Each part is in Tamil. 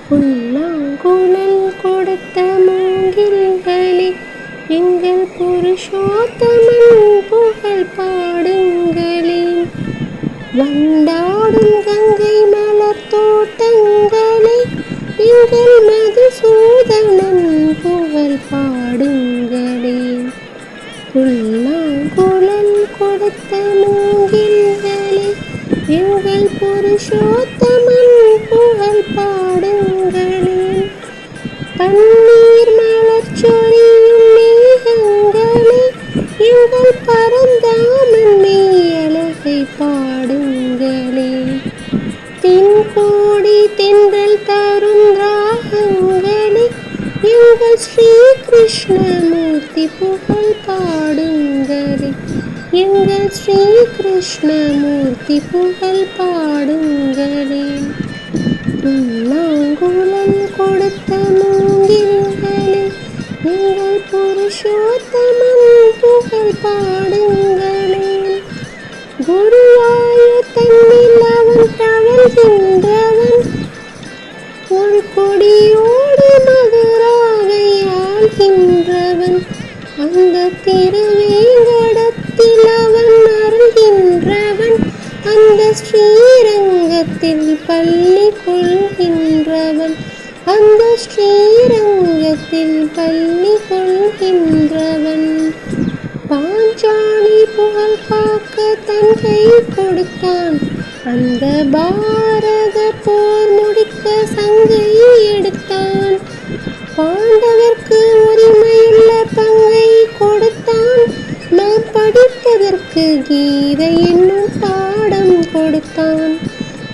புல்லாங்குழல் கொடுத்த மூங்கில்களே, எங்கள் புருஷோத்தமன் புகழ் பாடுங்களேன். வண்டாடும் கங்கை மலர் தோட்டங்களே, எங்கள் மதுசூதனன் புகழ் பாடுங்களேன். புல்லாங்குழல் கொடுத்த மூங்கில்களே, எங்கள் புருஷோத்தமன் புகழ் பாடுங்களேன். பன்னீர் மலர் சொரியும் மேகங்களே, எங்கள் பரந்தாமன் மெய்யழகை பாடுங்களேன். தென்கோடி தென்றல் தரும் ராகங்களே, எங்கள் ஸ்ரீ கிருஷ்ணமூர்த்தி புகழ் பாடுங்களே. எங்கள் ஸ்ரீ கிருஷ்ணமூர்த்தி புகழ் பாடுங்களேன். புல்லாங்குழல் கொடுத்த மூங்கில்களே, எங்கள் புருஷோத்தமன் புகழ் பாடுங்களேன். குருவாயூர் தன்னில் அவன் தவழ்கின்றவன், ஒரு கொடியோடு மதுராவை ஆள்கின்றவன். அந்த திருவேங்கடத்தில் அவன் அருள்கின்றவன், அந்த ஸ்ரீரங்கத்தில் பள்ளி கொள்கின்றவன். அந்த ஸ்ரீரங்கத்தில் பள்ளி கொள்கின்றவன். பாஞ்சாலி புகழ் காக்க தன் கை கொடுத்தான், அந்த பாரத போர் முடிக்க சங்கை எடுத்தான். பாண்டவர்க்கு உரிமையுள்ள பங்கை கொடுத்தான், நாம் படிப்பதற்கு கீதை என்னும் பாடம் கொடுத்தான்.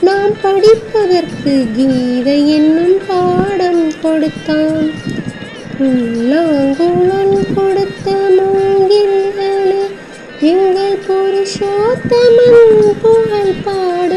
நாம் படிப்பதற்கு கீதை என்னும் பாடம் கொடுத்தான். புல்லாங்குழல் கொடுத்த மூங்கில்களே, எங்கள் புருஷோத்தமன் புகழ் பாடு